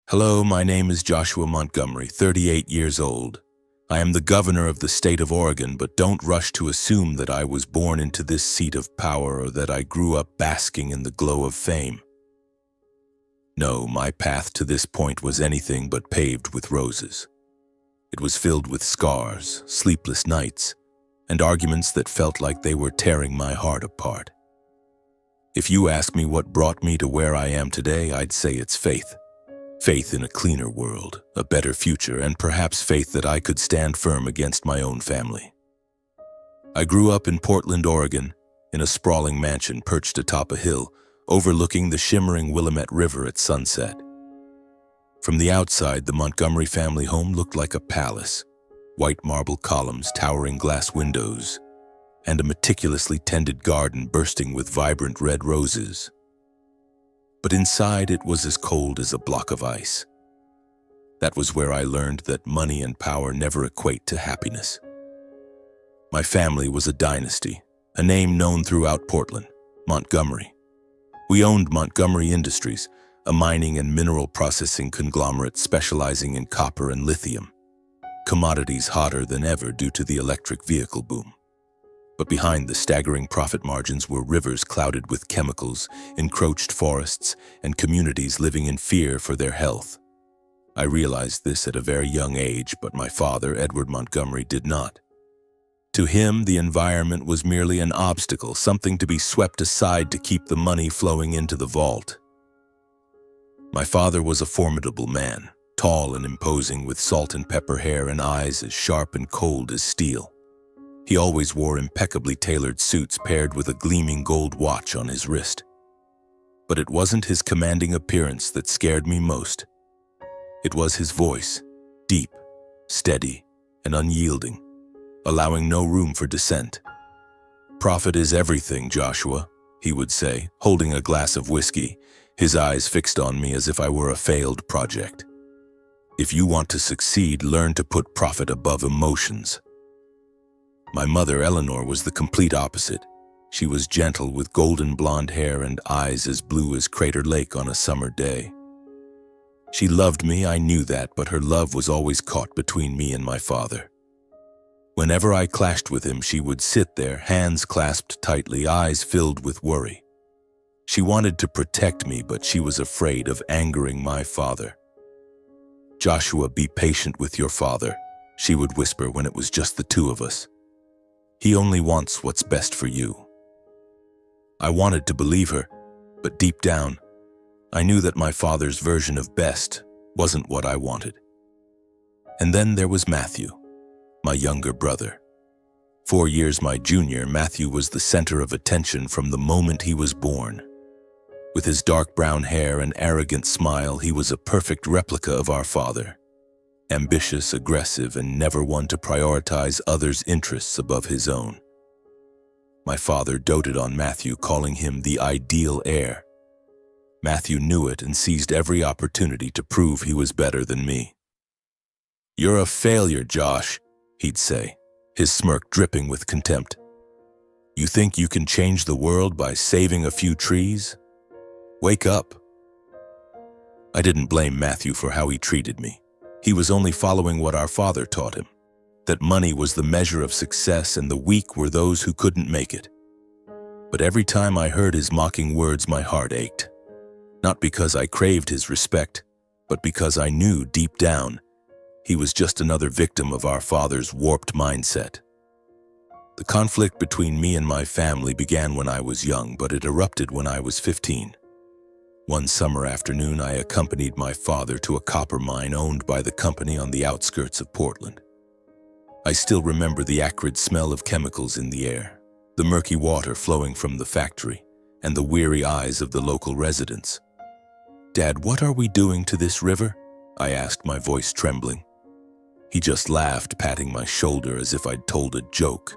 Hello, my name is Joshua Montgomery, 38 years old. I am the governor of the state of Oregon, but don't rush to assume that I was born into this seat of power or that I grew up basking in the glow of fame. No, my path to this point was anything but paved with roses. It was filled with scars, sleepless nights, and arguments that felt like they were tearing my heart apart. If you ask me what brought me to where I am today, I'd say it's faith. Faith in a cleaner world, a better future, and perhaps faith that I could stand firm against my own family. I grew up in Portland, Oregon, in a sprawling mansion perched atop a hill, overlooking the shimmering Willamette River at sunset. From the outside, the Montgomery family home looked like a palace, white marble columns, towering glass windows, and a meticulously tended garden bursting with vibrant red roses. But inside it was as cold as a block of ice. That was where I learned that money and power never equate to happiness. My family was a dynasty, a name known throughout Portland, Montgomery. We owned Montgomery Industries, a mining and mineral processing conglomerate specializing in copper and lithium, commodities hotter than ever due to the electric vehicle boom. But behind the staggering profit margins were rivers clouded with chemicals, encroached forests, and communities living in fear for their health. I realized this at a very young age, but my father, Edward Montgomery, did not. To him, the environment was merely an obstacle, something to be swept aside to keep the money flowing into the vault. My father was a formidable man, tall and imposing, with salt and pepper hair and eyes as sharp and cold as steel. He always wore impeccably tailored suits paired with a gleaming gold watch on his wrist. But it wasn't his commanding appearance that scared me most. It was his voice, deep, steady, and unyielding, allowing no room for dissent. "Profit is everything, Joshua," he would say, holding a glass of whiskey, his eyes fixed on me as if I were a failed project. "If you want to succeed, learn to put profit above emotions." My mother, Eleanor, was the complete opposite. She was gentle with golden blonde hair and eyes as blue as Crater Lake on a summer day. She loved me, I knew that, but her love was always caught between me and my father. Whenever I clashed with him, she would sit there, hands clasped tightly, eyes filled with worry. She wanted to protect me, but she was afraid of angering my father. "Joshua, be patient with your father," she would whisper when it was just the two of us. "He only wants what's best for you." I wanted to believe her, but deep down, I knew that my father's version of best wasn't what I wanted. And then there was Matthew, my younger brother. 4 years my junior, Matthew was the center of attention from the moment he was born. With his dark brown hair and arrogant smile, he was a perfect replica of our father. Ambitious, aggressive, and never one to prioritize others' interests above his own. My father doted on Matthew, calling him the ideal heir. Matthew knew it and seized every opportunity to prove he was better than me. "You're a failure, Josh," he'd say, his smirk dripping with contempt. "You think you can change the world by saving a few trees? Wake up." I didn't blame Matthew for how he treated me. He was only following what our father taught him, that money was the measure of success and the weak were those who couldn't make it. But every time I heard his mocking words, my heart ached. Not because I craved his respect, but because I knew deep down he was just another victim of our father's warped mindset. The conflict between me and my family began when I was young, but it erupted when I was 15. One summer afternoon, I accompanied my father to a copper mine owned by the company on the outskirts of Portland. I still remember the acrid smell of chemicals in the air, the murky water flowing from the factory, and the weary eyes of the local residents. "Dad, what are we doing to this river?" I asked, my voice trembling. He just laughed, patting my shoulder as if I'd told a joke.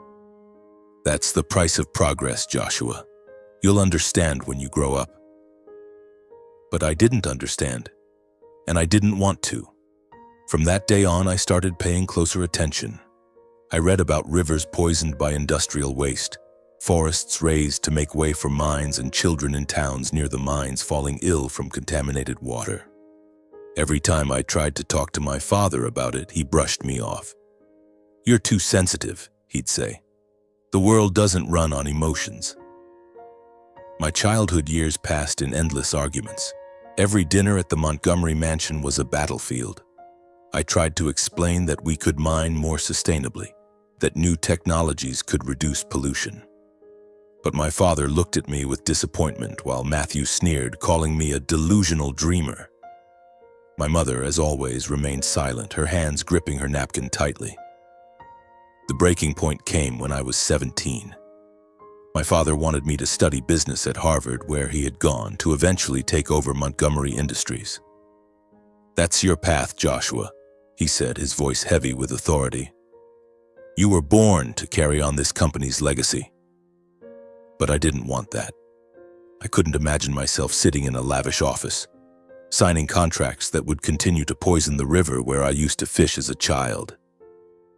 "That's the price of progress, Joshua. You'll understand when you grow up." But I didn't understand, and I didn't want to. From that day on, I started paying closer attention. I read about rivers poisoned by industrial waste, forests razed to make way for mines, and children in towns near the mines falling ill from contaminated water. Every time I tried to talk to my father about it, he brushed me off. "You're too sensitive," he'd say. "The world doesn't run on emotions." My childhood years passed in endless arguments. Every dinner at the Montgomery Mansion was a battlefield. I tried to explain that we could mine more sustainably, that new technologies could reduce pollution. But my father looked at me with disappointment while Matthew sneered, calling me a delusional dreamer. My mother, as always, remained silent, her hands gripping her napkin tightly. The breaking point came when I was 17. My father wanted me to study business at Harvard, where he had gone to eventually take over Montgomery Industries. "That's your path, Joshua," he said, his voice heavy with authority. "You were born to carry on this company's legacy." But I didn't want that. I couldn't imagine myself sitting in a lavish office, signing contracts that would continue to poison the river where I used to fish as a child.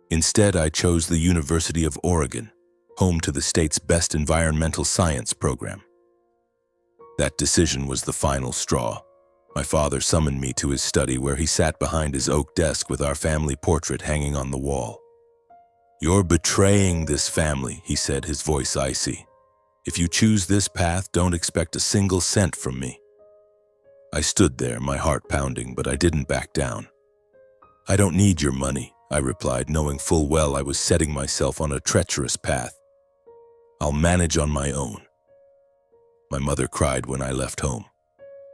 Instead, I chose the University of Oregon, home to the state's best environmental science program. That decision was the final straw. My father summoned me to his study, where he sat behind his oak desk with our family portrait hanging on the wall. "You're betraying this family," he said, his voice icy. "If you choose this path, don't expect a single cent from me." I stood there, my heart pounding, but I didn't back down. "I don't need your money," I replied, knowing full well I was setting myself on a treacherous path. "I'll manage on my own." My mother cried when I left home.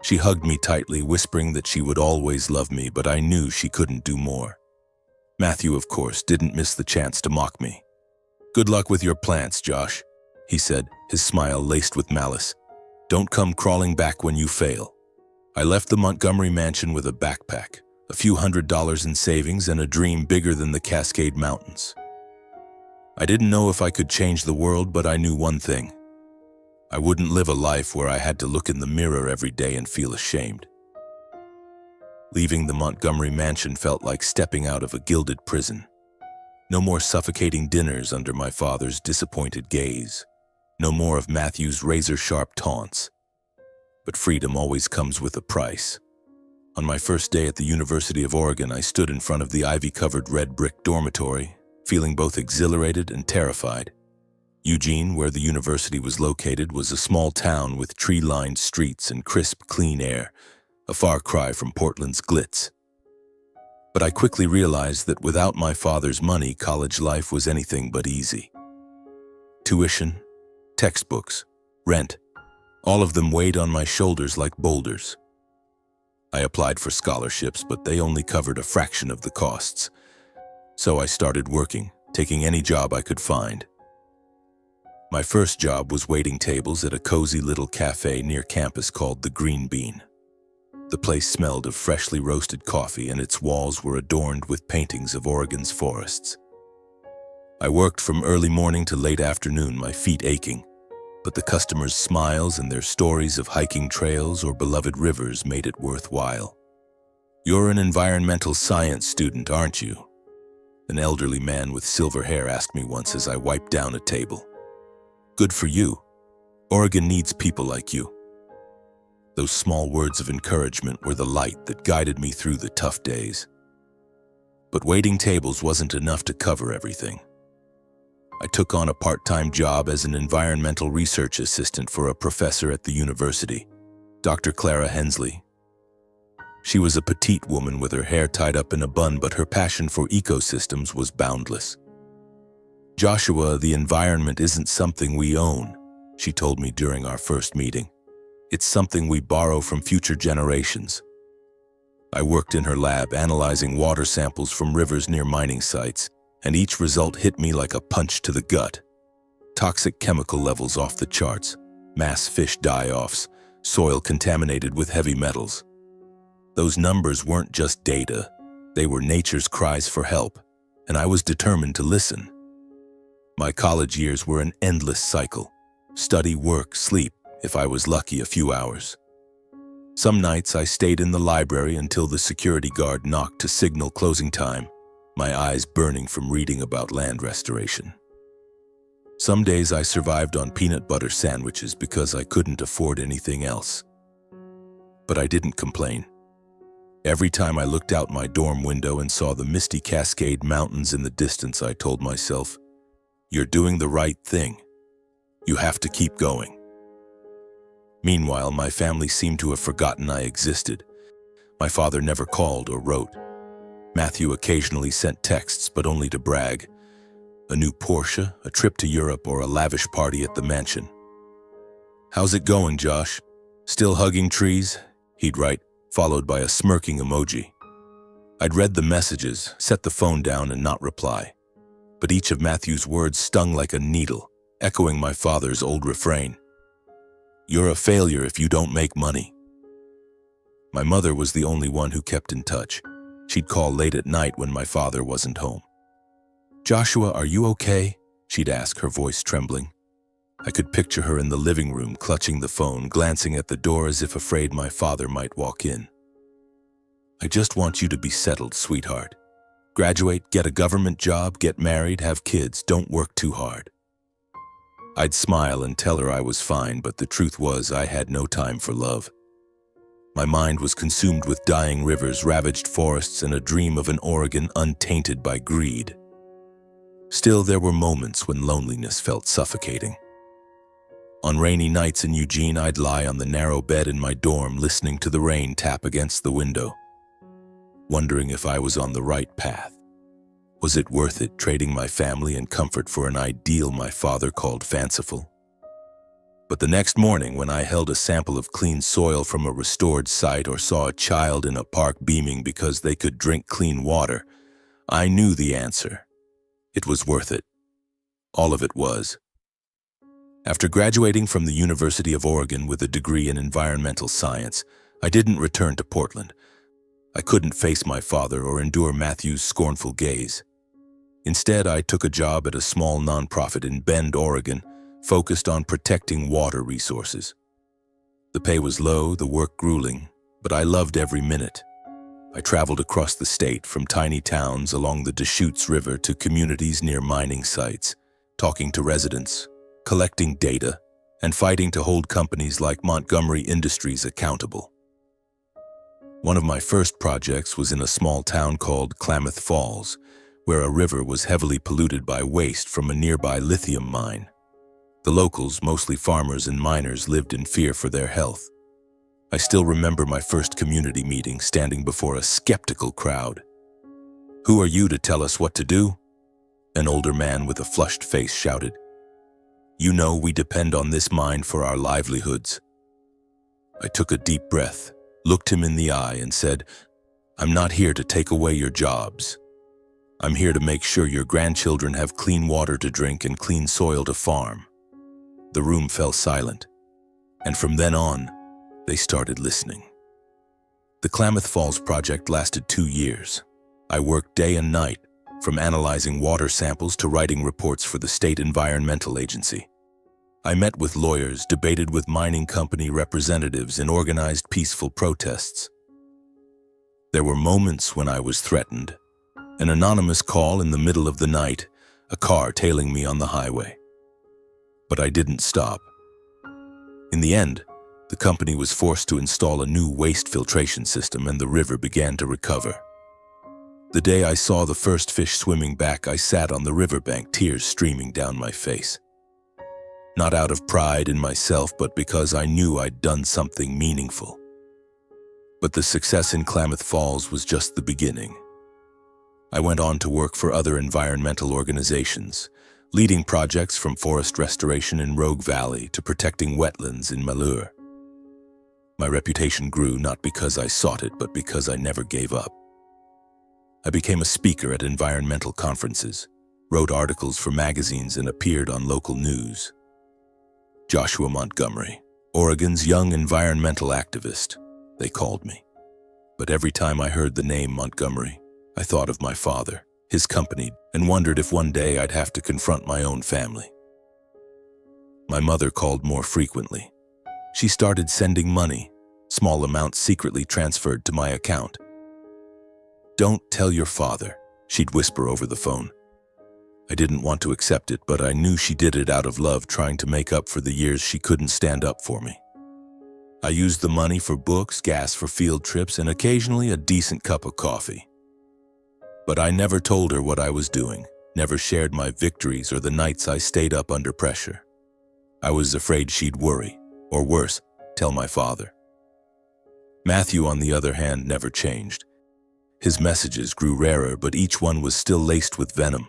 She hugged me tightly, whispering that she would always love me, but I knew she couldn't do more. Matthew, of course, didn't miss the chance to mock me. "Good luck with your plants, Josh," he said, his smile laced with malice. "Don't come crawling back when you fail." I left the Montgomery Mansion with a backpack, a few $100s in savings, and a dream bigger than the Cascade Mountains. I didn't know if I could change the world, but I knew one thing. I wouldn't live a life where I had to look in the mirror every day and feel ashamed. Leaving the Montgomery Mansion felt like stepping out of a gilded prison. No more suffocating dinners under my father's disappointed gaze. No more of Matthew's razor-sharp taunts. But freedom always comes with a price. On my first day at the University of Oregon, I stood in front of the ivy-covered red brick dormitory, feeling both exhilarated and terrified. Eugene, where the university was located, was a small town with tree-lined streets and crisp, clean air, a far cry from Portland's glitz. But I quickly realized that without my father's money, college life was anything but easy. Tuition, textbooks, rent, all of them weighed on my shoulders like boulders. I applied for scholarships, but they only covered a fraction of the costs. So I started working, taking any job I could find. My first job was waiting tables at a cozy little cafe near campus called the Green Bean. The place smelled of freshly roasted coffee, and its walls were adorned with paintings of Oregon's forests. I worked from early morning to late afternoon, my feet aching, but the customers' smiles and their stories of hiking trails or beloved rivers made it worthwhile. "You're an environmental science student, aren't you?" An elderly man with silver hair asked me once as I wiped down a table. "Good for you. Oregon needs people like you." Those small words of encouragement were the light that guided me through the tough days. But waiting tables wasn't enough to cover everything. I took on a part-time job as an environmental research assistant for a professor at the university, Dr. Clara Hensley. She was a petite woman with her hair tied up in a bun, but her passion for ecosystems was boundless. "Joshua, the environment isn't something we own," she told me during our first meeting. "It's something we borrow from future generations." I worked in her lab, analyzing water samples from rivers near mining sites, and each result hit me like a punch to the gut. Toxic chemical levels off the charts, mass fish die-offs, soil contaminated with heavy metals. Those numbers weren't just data, they were nature's cries for help, and I was determined to listen. My college years were an endless cycle. Study, work, sleep, if I was lucky, a few hours. Some nights I stayed in the library until the security guard knocked to signal closing time, my eyes burning from reading about land restoration. Some days I survived on peanut butter sandwiches because I couldn't afford anything else. But I didn't complain. Every time I looked out my dorm window and saw the misty Cascade Mountains in the distance, I told myself, "You're doing the right thing. You have to keep going." Meanwhile, my family seemed to have forgotten I existed. My father never called or wrote. Matthew occasionally sent texts, but only to brag. A new Porsche, a trip to Europe, or a lavish party at the mansion. "How's it going, Josh? Still hugging trees?" he'd write, followed by a smirking emoji. I'd read the messages, set the phone down, and not reply. But each of Matthew's words stung like a needle, echoing my father's old refrain. "You're a failure if you don't make money." My mother was the only one who kept in touch. She'd call late at night when my father wasn't home. "Joshua, are you okay?" she'd ask, her voice trembling. I could picture her in the living room, clutching the phone, glancing at the door as if afraid my father might walk in. "I just want you to be settled, sweetheart. Graduate, get a government job, get married, have kids, don't work too hard." I'd smile and tell her I was fine, but the truth was I had no time for love. My mind was consumed with dying rivers, ravaged forests, and a dream of an Oregon untainted by greed. Still, there were moments when loneliness felt suffocating. On rainy nights in Eugene, I'd lie on the narrow bed in my dorm, listening to the rain tap against the window, wondering if I was on the right path. Was it worth it, trading my family and comfort for an ideal my father called fanciful? But the next morning, when I held a sample of clean soil from a restored site or saw a child in a park beaming because they could drink clean water, I knew the answer. It was worth it. All of it was. After graduating from the University of Oregon with a degree in environmental science, I didn't return to Portland. I couldn't face my father or endure Matthew's scornful gaze. Instead, I took a job at a small nonprofit in Bend, Oregon, focused on protecting water resources. The pay was low, the work grueling, but I loved every minute. I traveled across the state, from tiny towns along the Deschutes River to communities near mining sites, talking to residents, collecting data, and fighting to hold companies like Montgomery Industries accountable. One of my first projects was in a small town called Klamath Falls, where a river was heavily polluted by waste from a nearby lithium mine. The locals, mostly farmers and miners, lived in fear for their health. I still remember my first community meeting, standing before a skeptical crowd. "Who are you to tell us what to do?" An older man with a flushed face shouted. "You know we depend on this mine for our livelihoods." I took a deep breath, looked him in the eye, and said, "I'm not here to take away your jobs. I'm here to make sure your grandchildren have clean water to drink and clean soil to farm." The room fell silent, and from then on, they started listening. The Klamath Falls project lasted 2 years. I worked day and night, from analyzing water samples to writing reports for the state environmental agency. I met with lawyers, debated with mining company representatives, and organized peaceful protests. There were moments when I was threatened. An anonymous call in the middle of the night, a car tailing me on the highway. But I didn't stop. In the end, the company was forced to install a new waste filtration system, and the river began to recover. The day I saw the first fish swimming back, I sat on the riverbank, tears streaming down my face. Not out of pride in myself, but because I knew I'd done something meaningful. But the success in Klamath Falls was just the beginning. I went on to work for other environmental organizations, leading projects from forest restoration in Rogue Valley to protecting wetlands in Malheur. My reputation grew not because I sought it, but because I never gave up. I became a speaker at environmental conferences, wrote articles for magazines, and appeared on local news. Joshua Montgomery, Oregon's young environmental activist, they called me. But every time I heard the name Montgomery, I thought of my father, his company, and wondered if one day I'd have to confront my own family. My mother called more frequently. She started sending money, small amounts secretly transferred to my account. "Don't tell your father," she'd whisper over the phone. I didn't want to accept it, but I knew she did it out of love, trying to make up for the years she couldn't stand up for me. I used the money for books, gas for field trips, and occasionally a decent cup of coffee. But I never told her what I was doing, never shared my victories or the nights I stayed up under pressure. I was afraid she'd worry, or worse, tell my father. Matthew, on the other hand, never changed. His messages grew rarer, but each one was still laced with venom.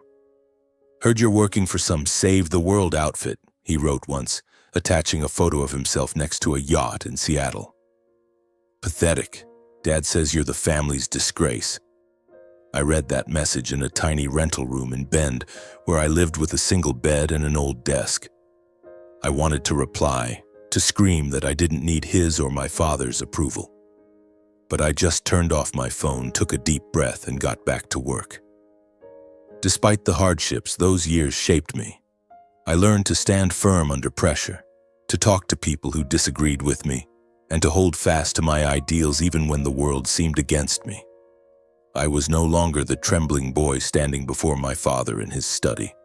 "Heard you're working for some Save the World outfit," he wrote once, attaching a photo of himself next to a yacht in Seattle. "Pathetic. Dad says you're the family's disgrace." I read that message in a tiny rental room in Bend, where I lived with a single bed and an old desk. I wanted to reply, to scream that I didn't need his or my father's approval. But I just turned off my phone, took a deep breath, and got back to work. Despite the hardships, those years shaped me. I learned to stand firm under pressure, to talk to people who disagreed with me, and to hold fast to my ideals even when the world seemed against me. I was no longer the trembling boy standing before my father in his study.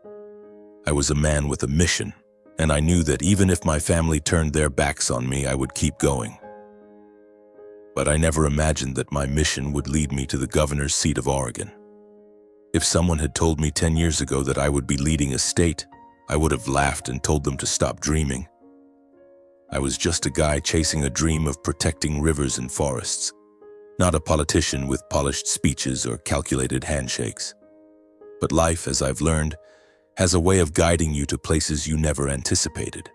I was a man with a mission, and I knew that even if my family turned their backs on me, I would keep going. But I never imagined that my mission would lead me to the governor's seat of Oregon. If someone had told me 10 years ago that I would be leading a state, I would have laughed and told them to stop dreaming. I was just a guy chasing a dream of protecting rivers and forests, not a politician with polished speeches or calculated handshakes. But life, as I've learned, has a way of guiding you to places you never anticipated.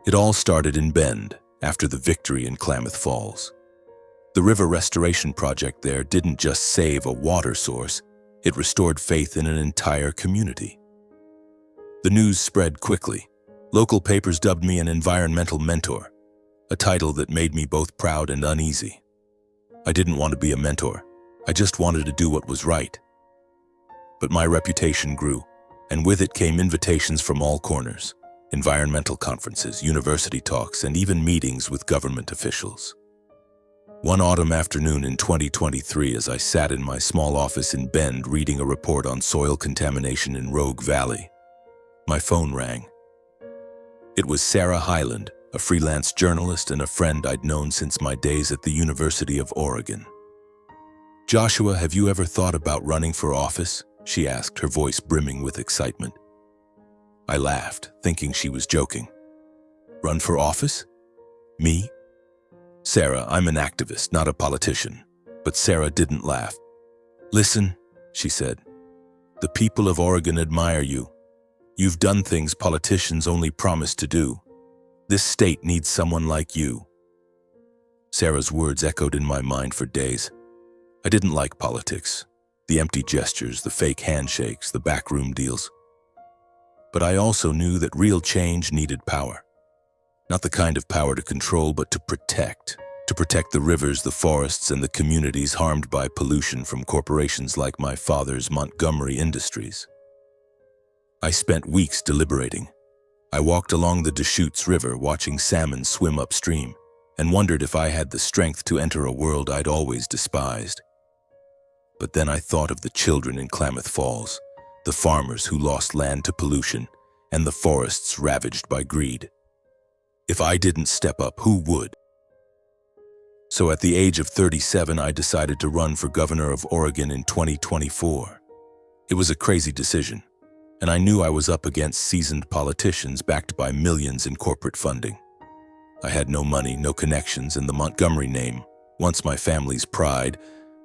It all started in Bend, after the victory in Klamath Falls. The river restoration project there didn't just save a water source, it restored faith in an entire community. The news spread quickly. Local papers dubbed me an environmental mentor, a title that made me both proud and uneasy. I didn't want to be a mentor. I just wanted to do what was right. But my reputation grew, and with it came invitations from all corners: environmental conferences, university talks, and even meetings with government officials. One autumn afternoon in 2023, as I sat in my small office in Bend reading a report on soil contamination in Rogue Valley, my phone rang. It was Sarah Hyland, a freelance journalist and a friend I'd known since my days at the University of Oregon. "Joshua, have you ever thought about running for office?" she asked, her voice brimming with excitement. I laughed, thinking she was joking. "Run for office? Me?" "Sarah, I'm an activist, not a politician." But Sarah didn't laugh. "Listen," she said. "The people of Oregon admire you. You've done things politicians only promise to do. This state needs someone like you." Sarah's words echoed in my mind for days. I didn't like politics, the empty gestures, the fake handshakes, the backroom deals. But I also knew that real change needed power. Not the kind of power to control, but to protect the rivers, the forests, and the communities harmed by pollution from corporations like my father's Montgomery Industries. I spent weeks deliberating. I walked along the Deschutes River watching salmon swim upstream and wondered if I had the strength to enter a world I'd always despised. But then I thought of the children in Klamath Falls, the farmers who lost land to pollution, and the forests ravaged by greed. If I didn't step up, who would? So at the age of 37, I decided to run for governor of Oregon in 2024. It was a crazy decision, and I knew I was up against seasoned politicians backed by millions in corporate funding. I had no money, no connections, and the Montgomery name, once my family's pride,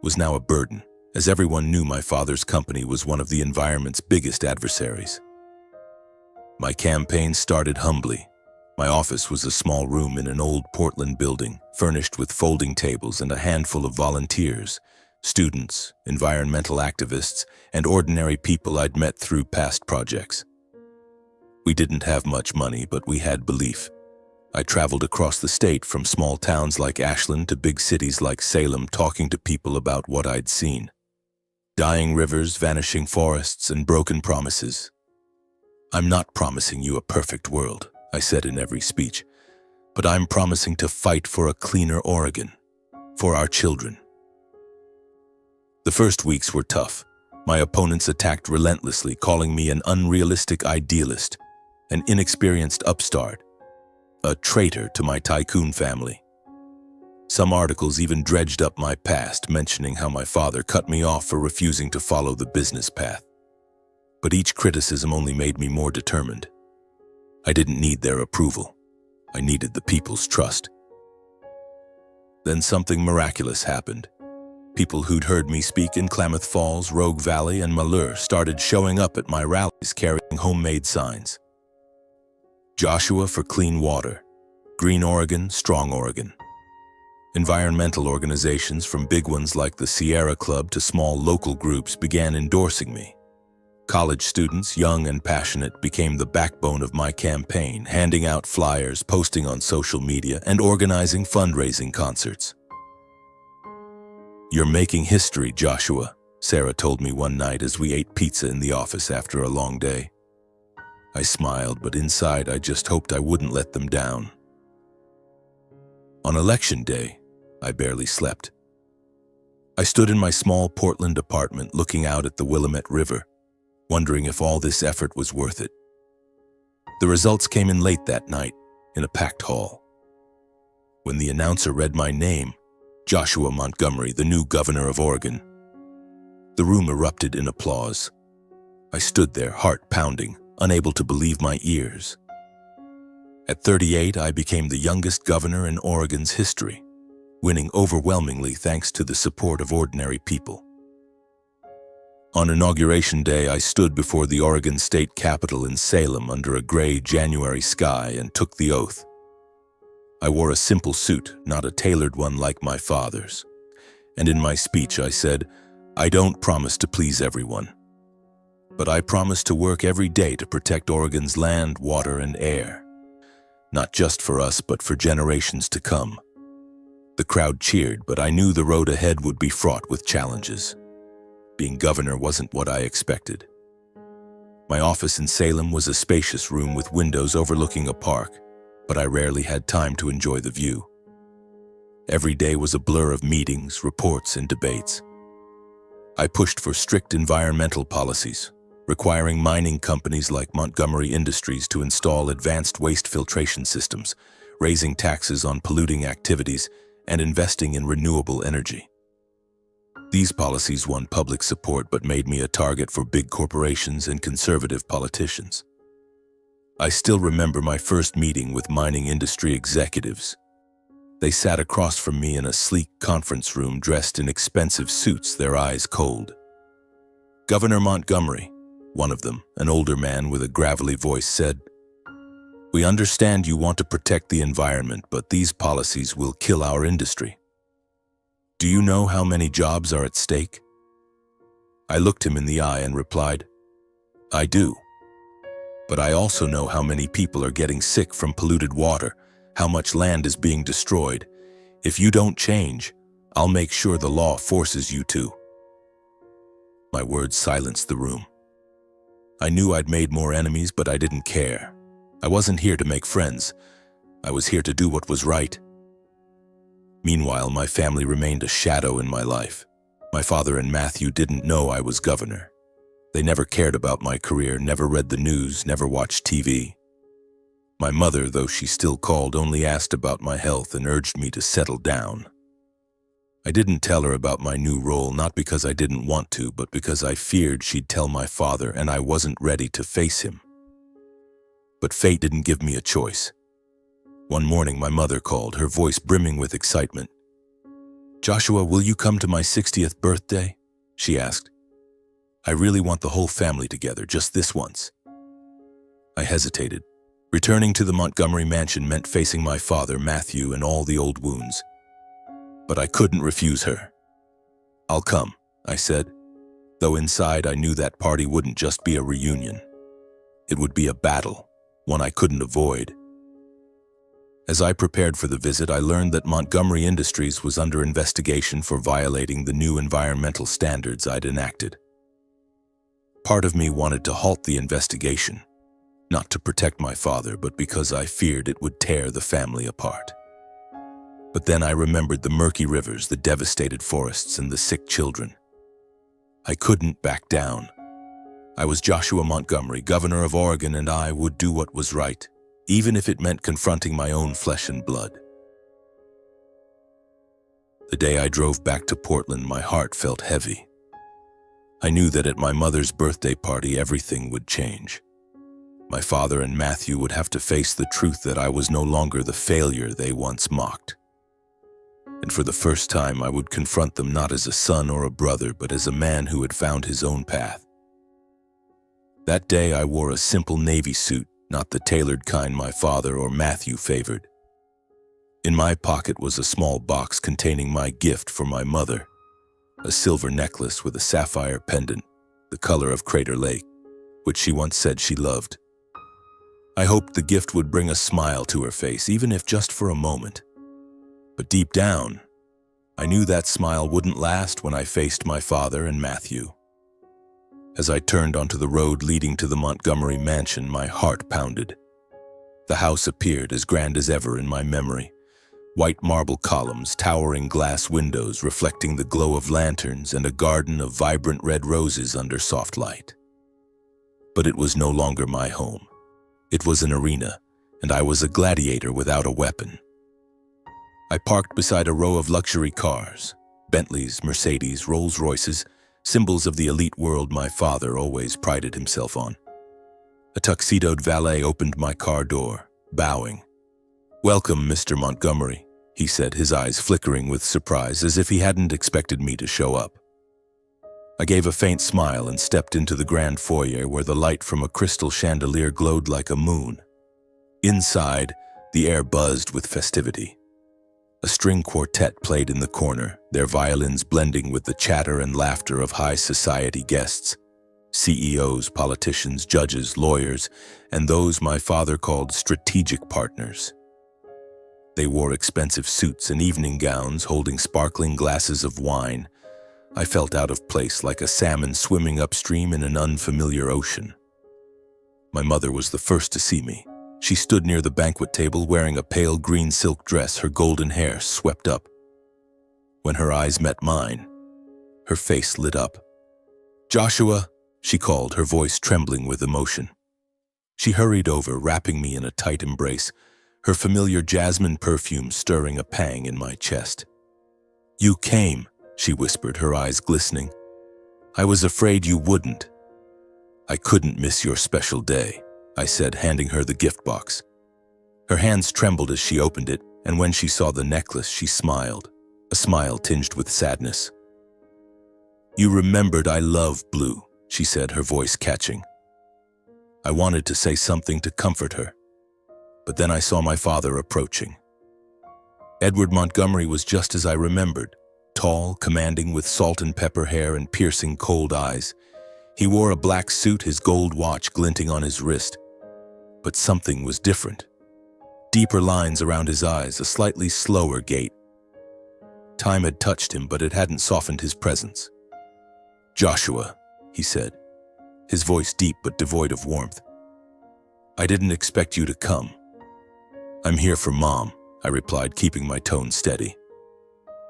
was now a burden, as everyone knew my father's company was one of the environment's biggest adversaries. My campaign started humbly. My office was a small room in an old Portland building, furnished with folding tables and a handful of volunteers, students, environmental activists, and ordinary people I'd met through past projects. We didn't have much money, but we had belief. I traveled across the state, from small towns like Ashland to big cities like Salem, talking to people about what I'd seen. Dying rivers, vanishing forests, and broken promises. "I'm not promising you a perfect world," I said in every speech, "but I'm promising to fight for a cleaner Oregon, for our children." The first weeks were tough. My opponents attacked relentlessly, calling me an unrealistic idealist, an inexperienced upstart. a traitor to my tycoon family. Some articles even dredged up my past, mentioning how my father cut me off for refusing to follow the business path. But each criticism only made me more determined. I didn't need their approval. I needed the people's trust. Then something miraculous happened. People who'd heard me speak in Klamath Falls, Rogue Valley, and Malheur started showing up at my rallies carrying homemade signs. Joshua for clean water. Green Oregon, strong Oregon. Environmental organizations from big ones like the Sierra Club to small local groups began endorsing me. College students, young and passionate, became the backbone of my campaign, handing out flyers, posting on social media, and organizing fundraising concerts. "You're making history, Joshua," Sarah told me one night as we ate pizza in the office after a long day. I smiled, but inside I just hoped I wouldn't let them down. On election day, I barely slept. I stood in my small Portland apartment looking out at the Willamette River, wondering if all this effort was worth it. The results came in late that night, in a packed hall. When the announcer read my name, Joshua Montgomery, the new governor of Oregon, the room erupted in applause. I stood there, heart pounding, unable to believe my ears. At 38, I became the youngest governor in Oregon's history, winning overwhelmingly thanks to the support of ordinary people. On Inauguration Day, I stood before the Oregon State Capitol in Salem under a gray January sky and took the oath. I wore a simple suit, not a tailored one like my father's. And in my speech I said, "I don't promise to please everyone, but I promise to work every day to protect Oregon's land, water, and air. Not just for us, but for generations to come." The crowd cheered, but I knew the road ahead would be fraught with challenges. Being governor wasn't what I expected. My office in Salem was a spacious room with windows overlooking a park, but I rarely had time to enjoy the view. Every day was a blur of meetings, reports, and debates. I pushed for strict environmental policies, requiring mining companies like Montgomery Industries to install advanced waste filtration systems, raising taxes on polluting activities, and investing in renewable energy. These policies won public support but made me a target for big corporations and conservative politicians. I still remember my first meeting with mining industry executives. They sat across from me in a sleek conference room dressed in expensive suits, their eyes cold. "Governor Montgomery," one of them, an older man with a gravelly voice, said, "We understand you want to protect the environment, but these policies will kill our industry. Do you know how many jobs are at stake?" I looked him in the eye and replied, "I do. But I also know how many people are getting sick from polluted water, how much land is being destroyed. If you don't change, I'll make sure the law forces you to." My words silenced the room. I knew I'd made more enemies, but I didn't care. I wasn't here to make friends. I was here to do what was right. Meanwhile, my family remained a shadow in my life. My father and Matthew didn't know I was governor. They never cared about my career, never read the news, never watched TV. My mother, though she still called, only asked about my health and urged me to settle down. I didn't tell her about my new role, not because I didn't want to, but because I feared she'd tell my father and I wasn't ready to face him. But fate didn't give me a choice. One morning, my mother called, her voice brimming with excitement. "Joshua, will you come to my 60th birthday?" she asked. "I really want the whole family together, just this once." I hesitated. Returning to the Montgomery mansion meant facing my father, Matthew, and all the old wounds. But I couldn't refuse her. "I'll come," I said, though inside I knew that party wouldn't just be a reunion. It would be a battle, one I couldn't avoid. As I prepared for the visit, I learned that Montgomery Industries was under investigation for violating the new environmental standards I'd enacted. Part of me wanted to halt the investigation, not to protect my father, but because I feared it would tear the family apart. But then I remembered the murky rivers, the devastated forests, and the sick children. I couldn't back down. I was Joshua Montgomery, governor of Oregon, and I would do what was right, even if it meant confronting my own flesh and blood. The day I drove back to Portland, my heart felt heavy. I knew that at my mother's birthday party, everything would change. My father and Matthew would have to face the truth that I was no longer the failure they once mocked. And for the first time, I would confront them not as a son or a brother, but as a man who had found his own path. That day, I wore a simple navy suit, not the tailored kind my father or Matthew favored. In my pocket was a small box containing my gift for my mother, a silver necklace with a sapphire pendant, the color of Crater Lake, which she once said she loved. I hoped the gift would bring a smile to her face, even if just for a moment. But deep down, I knew that smile wouldn't last when I faced my father and Matthew. As I turned onto the road leading to the Montgomery mansion, my heart pounded. The house appeared as grand as ever in my memory. White marble columns, towering glass windows reflecting the glow of lanterns, and a garden of vibrant red roses under soft light. But it was no longer my home. It was an arena, and I was a gladiator without a weapon. I parked beside a row of luxury cars, Bentleys, Mercedes, Rolls-Royces, symbols of the elite world my father always prided himself on. A tuxedoed valet opened my car door, bowing. "Welcome, Mr. Montgomery," he said, his eyes flickering with surprise, as if he hadn't expected me to show up. I gave a faint smile and stepped into the grand foyer where the light from a crystal chandelier glowed like a moon. Inside, the air buzzed with festivity. A string quartet played in the corner, their violins blending with the chatter and laughter of high society guests, CEOs, politicians, judges, lawyers, and those my father called strategic partners. They wore expensive suits and evening gowns, holding sparkling glasses of wine. I felt out of place, like a salmon swimming upstream in an unfamiliar ocean. My mother was the first to see me. She stood near the banquet table wearing a pale green silk dress, her golden hair swept up. When her eyes met mine, her face lit up. "Joshua," she called, her voice trembling with emotion. She hurried over, wrapping me in a tight embrace, her familiar jasmine perfume stirring a pang in my chest. "You came," she whispered, her eyes glistening. "I was afraid you wouldn't." "I couldn't miss your special day," I said, handing her the gift box. Her hands trembled as she opened it, and when she saw the necklace, she smiled, a smile tinged with sadness. "You remembered I love blue," she said, her voice catching. I wanted to say something to comfort her, but then I saw my father approaching. Edward Montgomery was just as I remembered, tall, commanding, with salt and pepper hair and piercing cold eyes. He wore a black suit, his gold watch glinting on his wrist. But something was different. Deeper lines around his eyes, a slightly slower gait. Time had touched him, but it hadn't softened his presence. "Joshua," he said, his voice deep but devoid of warmth. "I didn't expect you to come." "I'm here for Mom," I replied, keeping my tone steady.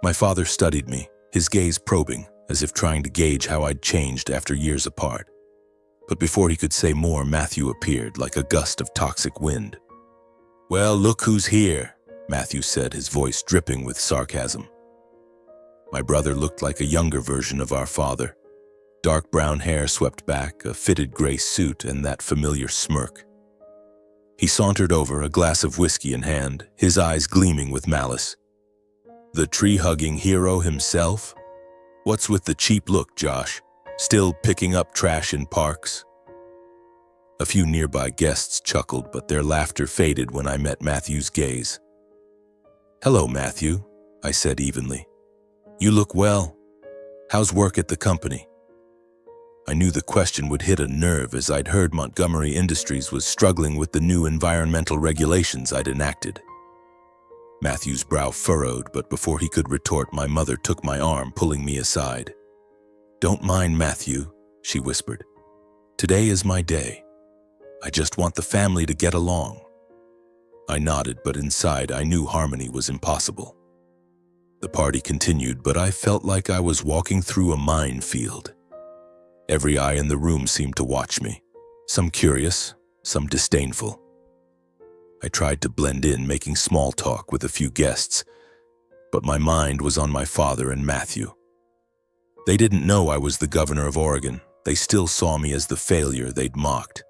My father studied me, his gaze probing, as if trying to gauge how I'd changed after years apart. But before he could say more, Matthew appeared like a gust of toxic wind. "Well, look who's here," Matthew said, his voice dripping with sarcasm. My brother looked like a younger version of our father. Dark brown hair swept back, a fitted gray suit, and that familiar smirk. He sauntered over, a glass of whiskey in hand, his eyes gleaming with malice. "The tree-hugging hero himself? What's with the cheap look, Josh? Still picking up trash in parks?" A few nearby guests chuckled, but their laughter faded when I met Matthew's gaze. "Hello, Matthew," I said evenly. "You look well. How's work at the company?" I knew the question would hit a nerve, as I'd heard Montgomery Industries was struggling with the new environmental regulations I'd enacted. Matthew's brow furrowed, but before he could retort, my mother took my arm, pulling me aside. "Don't mind Matthew," she whispered. "Today is my day. I just want the family to get along." I nodded, but inside I knew harmony was impossible. The party continued, but I felt like I was walking through a minefield. Every eye in the room seemed to watch me, some curious, some disdainful. I tried to blend in, making small talk with a few guests, but my mind was on my father and Matthew. They didn't know I was the governor of Oregon. They still saw me as the failure they'd mocked.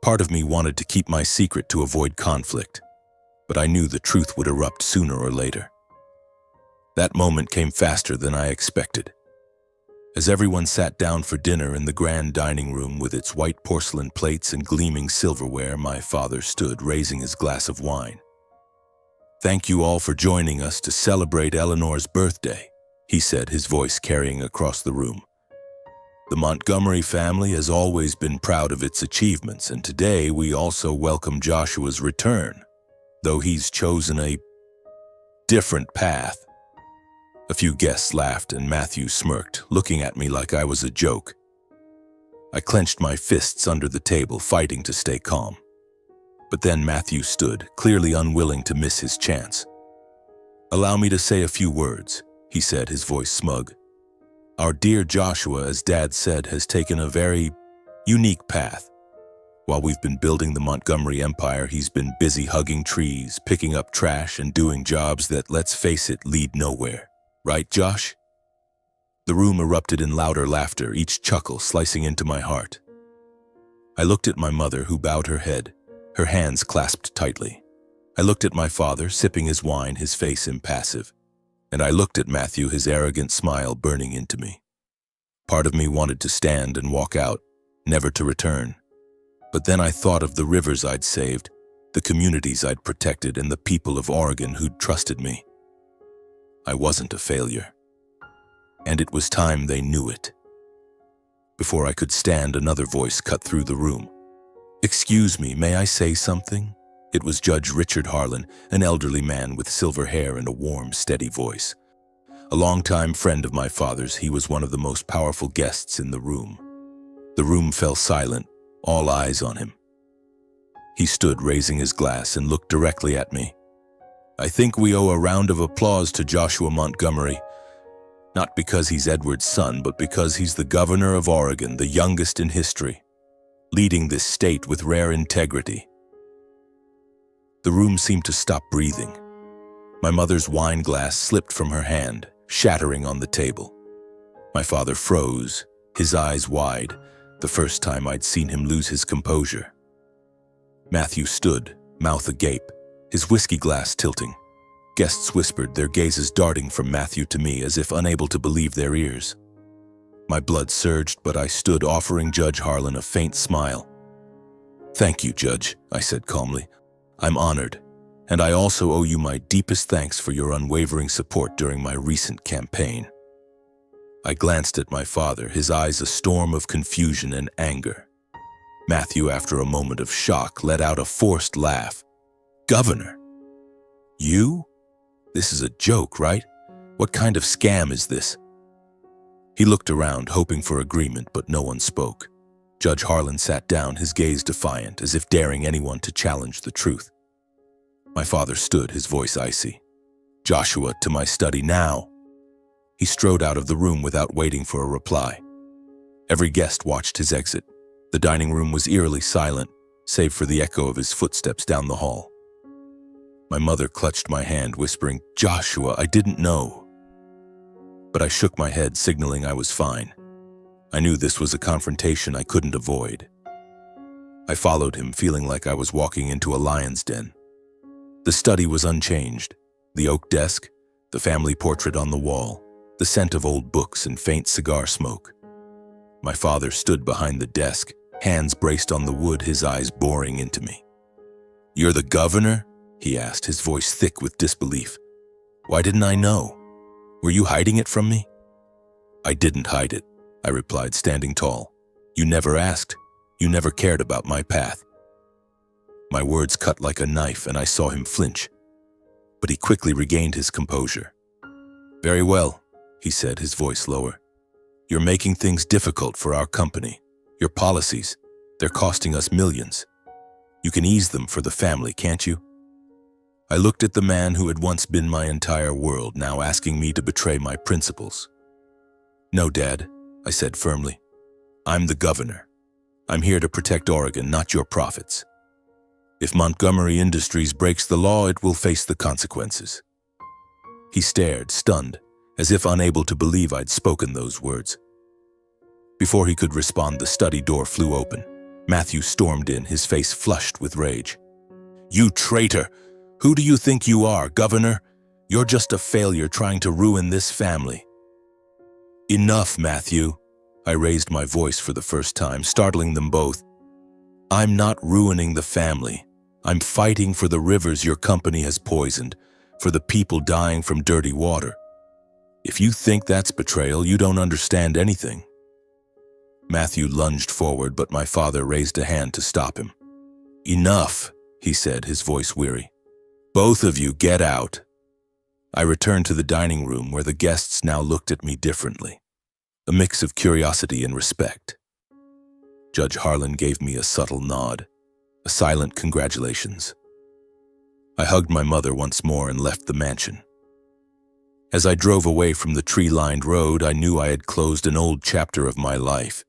Part of me wanted to keep my secret to avoid conflict, but I knew the truth would erupt sooner or later. That moment came faster than I expected. As everyone sat down for dinner in the grand dining room with its white porcelain plates and gleaming silverware, my father stood, raising his glass of wine. "Thank you all for joining us to celebrate Eleanor's birthday," he said, his voice carrying across the room. "The Montgomery family has always been proud of its achievements, and today we also welcome Joshua's return, though he's chosen a different path." A few guests laughed and Matthew smirked, looking at me like I was a joke. I clenched my fists under the table, fighting to stay calm. But then Matthew stood, clearly unwilling to miss his chance. "Allow me to say a few words," he said, his voice smug. "Our dear Joshua, as Dad said, has taken a very unique path. While we've been building the Montgomery Empire, he's been busy hugging trees, picking up trash, and doing jobs that, let's face it, lead nowhere. Right, Josh?" The room erupted in louder laughter, each chuckle slicing into my heart. I looked at my mother, who bowed her head, her hands clasped tightly. I looked at my father, sipping his wine, his face impassive. And I looked at Matthew, his arrogant smile burning into me. Part of me wanted to stand and walk out, never to return. But then I thought of the rivers I'd saved, the communities I'd protected, and the people of Oregon who'd trusted me. I wasn't a failure. And it was time they knew it. Before I could stand, another voice cut through the room. "Excuse me, may I say something?" It was Judge Richard Harlan, an elderly man with silver hair and a warm, steady voice. A longtime friend of my father's, he was one of the most powerful guests in the room. The room fell silent, all eyes on him. He stood, raising his glass, and looked directly at me. "I think we owe a round of applause to Joshua Montgomery, not because he's Edward's son, but because he's the governor of Oregon, the youngest in history, leading this state with rare integrity." The room seemed to stop breathing. My mother's wine glass slipped from her hand, shattering on the table. My father froze, his eyes wide, the first time I'd seen him lose his composure. Matthew stood, mouth agape, his whiskey glass tilting. Guests whispered, their gazes darting from Matthew to me as if unable to believe their ears. My blood surged, but I stood, offering Judge Harlan a faint smile. "Thank you, Judge," I said calmly. "I'm honored, and I also owe you my deepest thanks for your unwavering support during my recent campaign." I glanced at my father, his eyes a storm of confusion and anger. Matthew, after a moment of shock, let out a forced laugh. "Governor? You? This is a joke, right? What kind of scam is this?" He looked around, hoping for agreement, but no one spoke. Judge Harlan sat down, his gaze defiant, as if daring anyone to challenge the truth. My father stood, his voice icy. "Joshua, to my study now." He strode out of the room without waiting for a reply. Every guest watched his exit. The dining room was eerily silent, save for the echo of his footsteps down the hall. My mother clutched my hand, whispering, "Joshua, I didn't know." But I shook my head, signaling I was fine. I knew this was a confrontation I couldn't avoid. I followed him, feeling like I was walking into a lion's den. The study was unchanged. The oak desk, the family portrait on the wall, the scent of old books and faint cigar smoke. My father stood behind the desk, hands braced on the wood, his eyes boring into me. "You're the governor?" he asked, his voice thick with disbelief. "Why didn't I know? Were you hiding it from me?" "I didn't hide it," I replied, standing tall. "You never asked. You never cared about my path." My words cut like a knife, and I saw him flinch. But he quickly regained his composure. "Very well," he said, his voice lower. "You're making things difficult for our company. Your policies, they're costing us millions. You can ease them for the family, can't you?" I looked at the man who had once been my entire world, now asking me to betray my principles. "No, Dad," I said firmly. "I'm the governor. I'm here to protect Oregon, not your profits. If Montgomery Industries breaks the law, it will face the consequences." He stared, stunned, as if unable to believe I'd spoken those words. Before he could respond, the study door flew open. Matthew stormed in, his face flushed with rage. "You traitor! Who do you think you are, Governor? You're just a failure trying to ruin this family." "Enough, Matthew." I raised my voice for the first time, startling them both. "I'm not ruining the family. I'm fighting for the rivers your company has poisoned, for the people dying from dirty water. If you think that's betrayal, you don't understand anything." Matthew lunged forward, but my father raised a hand to stop him. "Enough," he said, his voice weary. "Both of you get out." I returned to the dining room where the guests now looked at me differently, a mix of curiosity and respect. Judge Harlan gave me a subtle nod, a silent congratulations. I hugged my mother once more and left the mansion. As I drove away from the tree-lined road, I knew I had closed an old chapter of my life.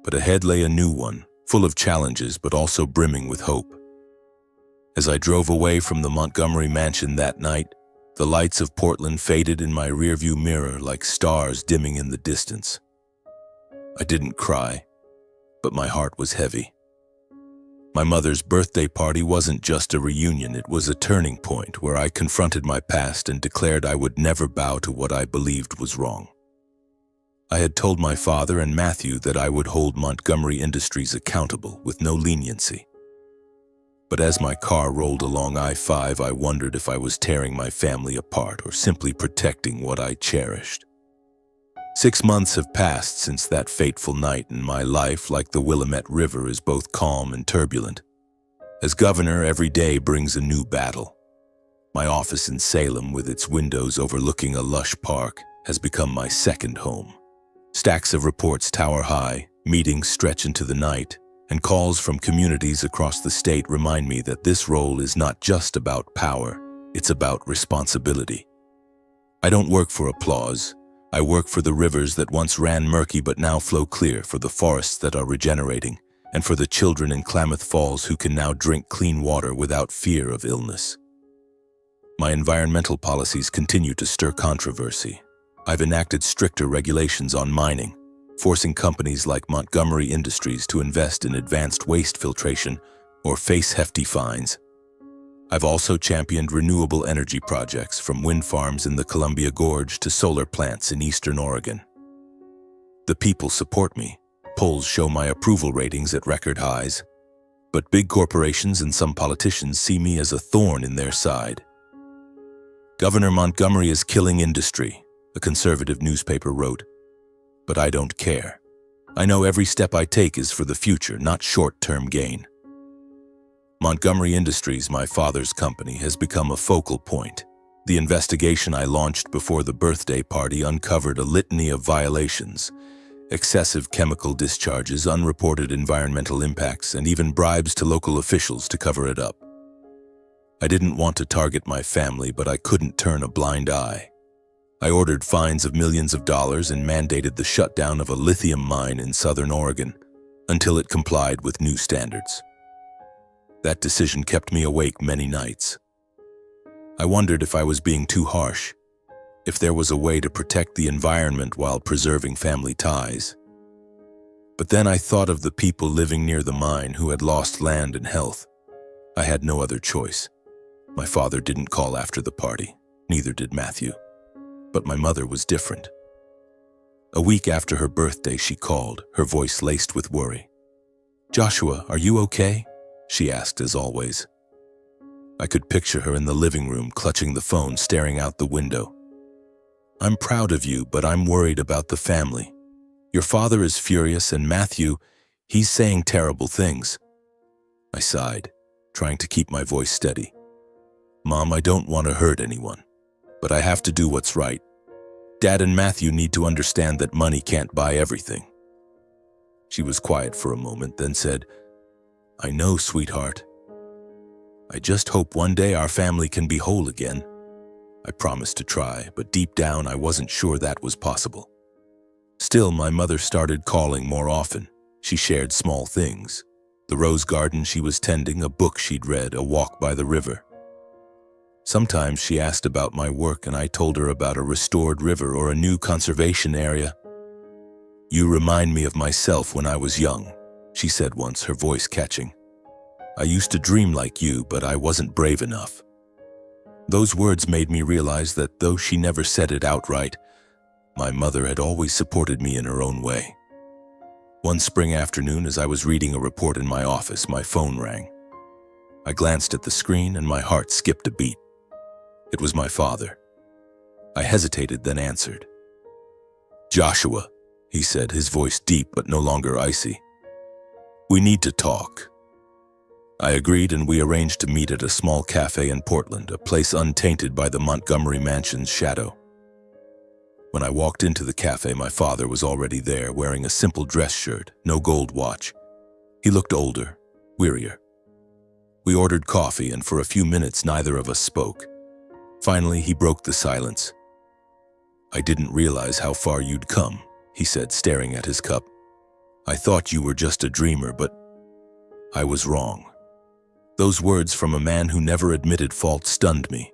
But ahead lay a new one, full of challenges but also brimming with hope. As I drove away from the Montgomery mansion that night, the lights of Portland faded in my rearview mirror like stars dimming in the distance. I didn't cry, but my heart was heavy. My mother's birthday party wasn't just a reunion, it was a turning point where I confronted my past and declared I would never bow to what I believed was wrong. I had told my father and Matthew that I would hold Montgomery Industries accountable with no leniency. But as my car rolled along I-5, I wondered if I was tearing my family apart or simply protecting what I cherished. 6 months have passed since that fateful night, and my life, like the Willamette River, is both calm and turbulent. As governor, every day brings a new battle. My office in Salem, with its windows overlooking a lush park, has become my second home. Stacks of reports tower high, meetings stretch into the night, and calls from communities across the state remind me that this role is not just about power, it's about responsibility. I don't work for applause. I work for the rivers that once ran murky but now flow clear, for the forests that are regenerating, and for the children in Klamath Falls who can now drink clean water without fear of illness. My environmental policies continue to stir controversy. I've enacted stricter regulations on mining, forcing companies like Montgomery Industries to invest in advanced waste filtration or face hefty fines. I've also championed renewable energy projects, from wind farms in the Columbia Gorge to solar plants in eastern Oregon. The people support me. Polls show my approval ratings at record highs. But big corporations and some politicians see me as a thorn in their side. "Governor Montgomery is killing industry," a conservative newspaper wrote. But I don't care. I know every step I take is for the future, not short-term gain. Montgomery Industries, my father's company, has become a focal point. The investigation I launched before the birthday party uncovered a litany of violations: excessive chemical discharges, unreported environmental impacts, and even bribes to local officials to cover it up. I didn't want to target my family, but I couldn't turn a blind eye. I ordered fines of millions of dollars and mandated the shutdown of a lithium mine in southern Oregon until it complied with new standards. That decision kept me awake many nights. I wondered if I was being too harsh, if there was a way to protect the environment while preserving family ties. But then I thought of the people living near the mine who had lost land and health. I had no other choice. My father didn't call after the party, neither did Matthew. But my mother was different. A week after her birthday, she called, her voice laced with worry. "Joshua, are you okay?" she asked, as always. I could picture her in the living room, clutching the phone, staring out the window. "I'm proud of you, but I'm worried about the family. Your father is furious, and Matthew, he's saying terrible things." I sighed, trying to keep my voice steady. "Mom, I don't want to hurt anyone, but I have to do what's right. Dad and Matthew need to understand that money can't buy everything." She was quiet for a moment, then said, "I know, sweetheart. I just hope one day our family can be whole again." I promised to try, but deep down I wasn't sure that was possible. Still, my mother started calling more often. She shared small things, The rose garden she was tending, a book she'd read, a walk by the river. Sometimes she asked about my work and I told her about a restored river or a new conservation area. "You remind me of myself when I was young," she said once, her voice catching. "I used to dream like you, but I wasn't brave enough." Those words made me realize that though she never said it outright, my mother had always supported me in her own way. One spring afternoon, as I was reading a report in my office, my phone rang. I glanced at the screen and my heart skipped a beat. It was my father. I hesitated, then answered. "Joshua," he said, his voice deep but no longer icy. "We need to talk." I agreed and we arranged to meet at a small cafe in Portland, a place untainted by the Montgomery mansion's shadow. When I walked into the cafe, my father was already there, wearing a simple dress shirt, no gold watch. He looked older, wearier. We ordered coffee, and for a few minutes neither of us spoke. Finally, he broke the silence. "I didn't realize how far you'd come," he said, staring at his cup. "I thought you were just a dreamer, but I was wrong." Those words from a man who never admitted fault stunned me.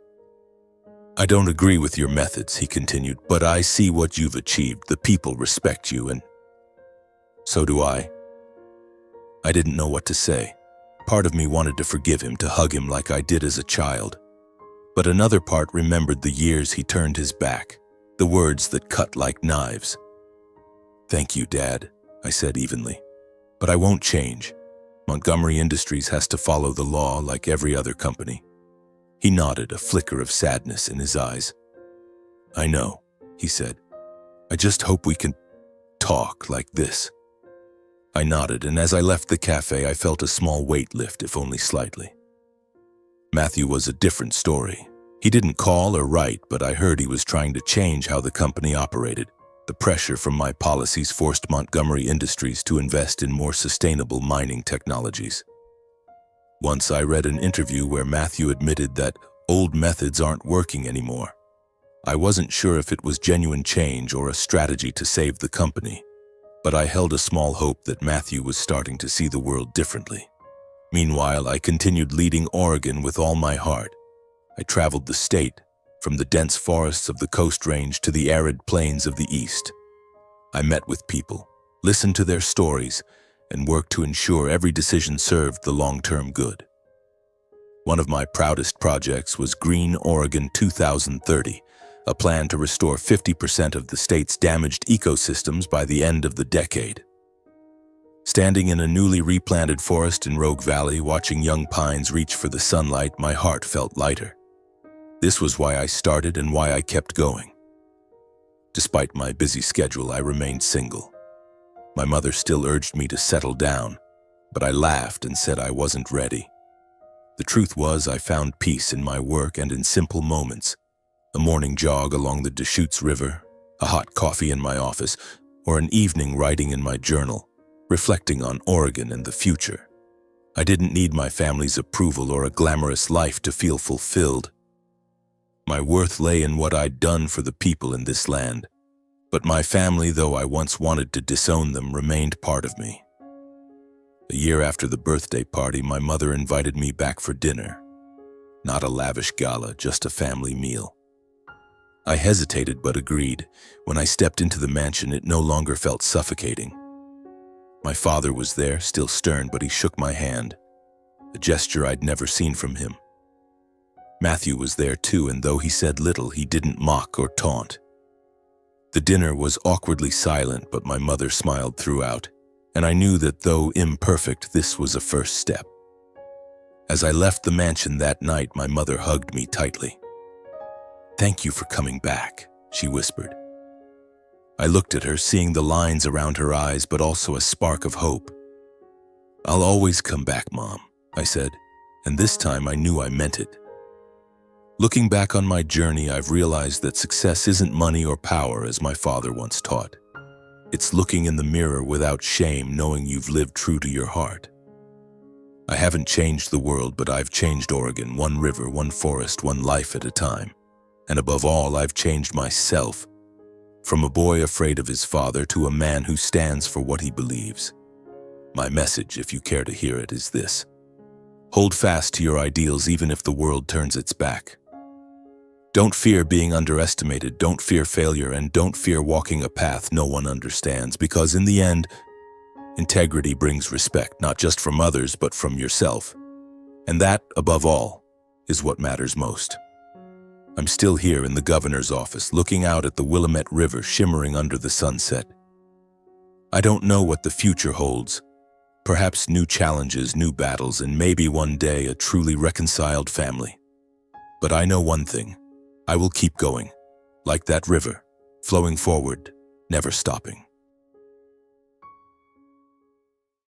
"I don't agree with your methods," he continued, "but I see what you've achieved. The people respect you, and so do I." I didn't know what to say. Part of me wanted to forgive him, to hug him like I did as a child. But another part remembered the years he turned his back, the words that cut like knives. "Thank you, Dad," I said evenly. "But I won't change. Montgomery Industries has to follow the law like every other company." He nodded, a flicker of sadness in his eyes. "I know," he said. "I just hope we can talk like this." I nodded, and as I left the cafe, I felt a small weight lift, if only slightly. Matthew was a different story. He didn't call or write, but I heard he was trying to change how the company operated. The pressure from my policies forced Montgomery Industries to invest in more sustainable mining technologies. Once I read an interview where Matthew admitted that old methods aren't working anymore. I wasn't sure if it was genuine change or a strategy to save the company, but I held a small hope that Matthew was starting to see the world differently. Meanwhile, I continued leading Oregon with all my heart. I traveled the state, from the dense forests of the Coast Range to the arid plains of the East. I met with people, listened to their stories, and worked to ensure every decision served the long-term good. One of my proudest projects was Green Oregon 2030, a plan to restore 50% of the state's damaged ecosystems by the end of the decade. Standing in a newly replanted forest in Rogue Valley, watching young pines reach for the sunlight, my heart felt lighter. This was why I started and why I kept going. Despite my busy schedule, I remained single. My mother still urged me to settle down, but I laughed and said I wasn't ready. The truth was, I found peace in my work and in simple moments. A morning jog along the Deschutes River, a hot coffee in my office, or an evening writing in my journal, reflecting on Oregon and the future. I didn't need my family's approval or a glamorous life to feel fulfilled. My worth lay in what I'd done for the people in this land. But my family, though I once wanted to disown them, remained part of me. A year after the birthday party, my mother invited me back for dinner. Not a lavish gala, just a family meal. I hesitated but agreed. When I stepped into the mansion, it no longer felt suffocating. My father was there, still stern, but he shook my hand, a gesture I'd never seen from him. Matthew was there too, and though he said little, he didn't mock or taunt. The dinner was awkwardly silent, but my mother smiled throughout, and I knew that though imperfect, this was a first step. As I left the mansion that night, my mother hugged me tightly. "Thank you for coming back," she whispered. I looked at her, seeing the lines around her eyes, but also a spark of hope. "I'll always come back, Mom," I said, and this time I knew I meant it. Looking back on my journey, I've realized that success isn't money or power, as my father once taught. It's looking in the mirror without shame, knowing you've lived true to your heart. I haven't changed the world, but I've changed Oregon, one river, one forest, one life at a time. And above all, I've changed myself, from a boy afraid of his father to a man who stands for what he believes. My message, if you care to hear it, is this. Hold fast to your ideals even if the world turns its back. Don't fear being underestimated, don't fear failure, and don't fear walking a path no one understands, because in the end, integrity brings respect, not just from others, but from yourself. And that, above all, is what matters most. I'm still here in the governor's office, looking out at the Willamette River shimmering under the sunset. I don't know what the future holds. Perhaps new challenges, new battles, and maybe one day a truly reconciled family. But I know one thing. I will keep going, like that river, flowing forward, never stopping.